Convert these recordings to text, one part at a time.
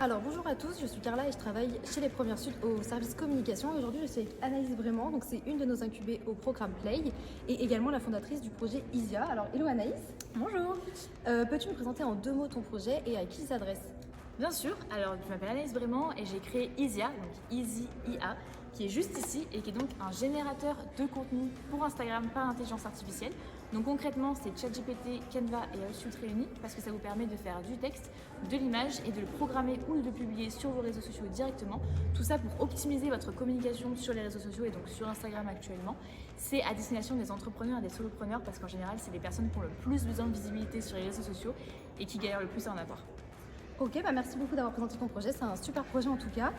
Alors bonjour à tous, je suis Carla et je travaille chez Les Premières Sud au service communication. Et aujourd'hui je suis avec Anaïs Vraiment, donc c'est une de nos incubées au programme Play et également la fondatrice du projet Isia. Alors hello Anaïs. Bonjour. Peux-tu me présenter en 2 mots ton projet et à qui il s'adresse? Bien sûr, alors je m'appelle Anaïs Vraiment et j'ai créé Isia, donc Easy IA, qui est juste ici et qui est donc un générateur de contenu pour Instagram par intelligence artificielle. Donc concrètement, c'est ChatGPT, Canva et HubSpot réunis parce que ça vous permet de faire du texte, de l'image et de le programmer ou de le publier sur vos réseaux sociaux directement. Tout ça pour optimiser votre communication sur les réseaux sociaux et donc sur Instagram actuellement. C'est à destination des entrepreneurs et des solopreneurs parce qu'en général, c'est les personnes qui ont le plus besoin de visibilité sur les réseaux sociaux et qui galèrent le plus à en avoir. Ok, merci beaucoup d'avoir présenté ton projet, c'est un super projet en tout cas.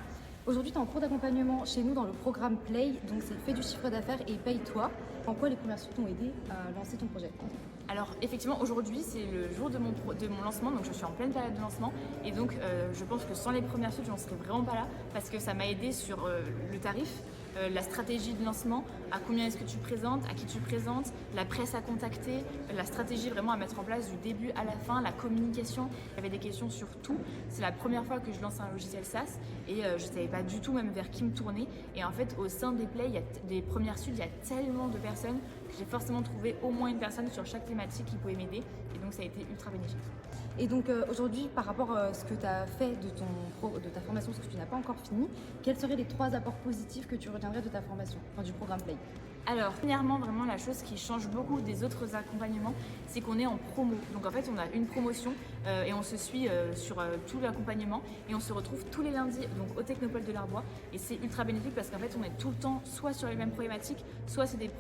Aujourd'hui, tu es en cours d'accompagnement chez nous dans le programme Play, donc c'est fais du chiffre d'affaires et paye-toi. En quoi les premières suites t'ont aidé à lancer ton projet? Alors effectivement, aujourd'hui c'est le jour de mon lancement, donc je suis en pleine période de lancement et donc je pense que sans les premières suites, je n'en serais vraiment pas là parce que ça m'a aidé sur le tarif, la stratégie de lancement, à combien est-ce que tu présentes, à qui tu présentes, la presse à contacter, la stratégie vraiment à mettre en place du début à la fin, la communication. Il y avait des questions sur tout. C'est la première fois que je lance un logiciel SaaS et je ne savais pas du tout même vers qui me tourner. Et en fait, au sein des Play, des premières suites, il y a tellement de personnes que j'ai forcément trouvé au moins une personne sur chaque thématique qui pouvait m'aider. Et donc ça a été ultra bénéfique. Et donc aujourd'hui, par rapport à ce que tu as fait de ta formation, ce que tu n'as pas encore fini, quels seraient les 3 apports positifs que tu retiendrais de ta formation, enfin, du programme Play? Alors, premièrement, vraiment la chose qui change beaucoup des autres accompagnements, c'est qu'on est en promo. Donc en fait, on a une promotion et on se suit sur tout l'accompagnement et on se retrouve tous les lundis donc au Technopole de l'Arbois et c'est ultra bénéfique parce qu'en fait, on est tout le temps soit sur les mêmes problématiques, soit c'est des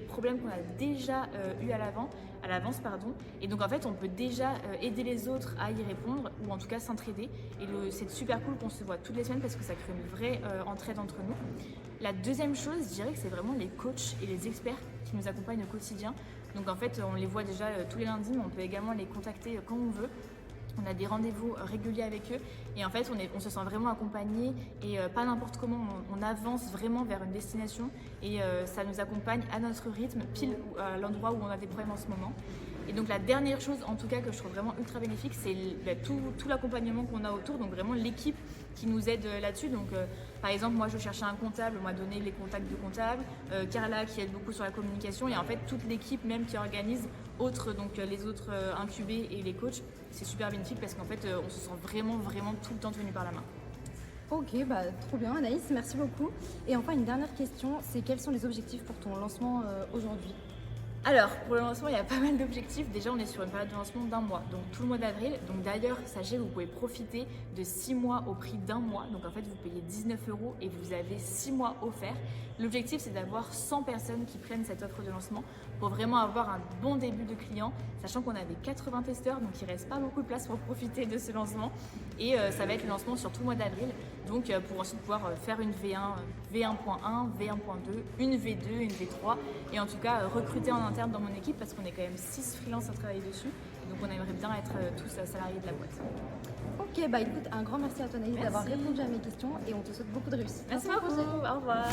problèmes qu'on a déjà eu à l'avance, pardon. Et donc en fait, on peut déjà aider les autres à y répondre ou en tout cas s'entraider. Et c'est super cool qu'on se voit toutes les semaines parce que ça crée une vraie entraide entre nous. La deuxième chose, je dirais que c'est vraiment les coachs et les experts qui nous accompagnent au quotidien. Donc en fait, on les voit déjà tous les lundis, mais on peut également les contacter quand on veut. On a des rendez-vous réguliers avec eux et en fait on se sent vraiment accompagné et pas n'importe comment, on avance vraiment vers une destination et ça nous accompagne à notre rythme, pile à l'endroit où on a des problèmes en ce moment. Et donc la dernière chose en tout cas que je trouve vraiment ultra bénéfique, c'est tout l'accompagnement qu'on a autour, donc vraiment l'équipe qui nous aide là-dessus. Donc par exemple moi je cherchais un comptable, on m'a donné les contacts de comptable, Carla qui aide beaucoup sur la communication et en fait toute l'équipe même qui organise donc les autres incubés et les coachs, c'est super bénéfique parce qu'en fait on se sent vraiment tout le temps tenu par la main. Ok, trop bien Anaïs, merci beaucoup. Et enfin une dernière question, c'est quels sont les objectifs pour ton lancement aujourd'hui? Alors, pour le lancement, il y a pas mal d'objectifs. Déjà, on est sur une période de lancement d'1 mois, donc tout le mois d'avril. Donc d'ailleurs, sachez que vous pouvez profiter de 6 mois au prix d'1 mois. Donc en fait, vous payez 19 € et vous avez 6 mois offerts. L'objectif, c'est d'avoir 100 personnes qui prennent cette offre de lancement pour vraiment avoir un bon début de clients, sachant qu'on avait 80 testeurs, donc il ne reste pas beaucoup de place pour profiter de ce lancement. Et ça va être le lancement sur tout le mois d'avril, donc pour ensuite pouvoir faire une V1, V1.1, V1.2, une V2, une V3, et en tout cas recruter en interne dans mon équipe parce qu'on est quand même 6 freelances à travailler dessus, donc on aimerait bien être tous salariés de la boîte. Ok, écoute, un grand merci à toi Anaïs d'avoir répondu à mes questions et on te souhaite beaucoup de réussite. Merci beaucoup, au revoir.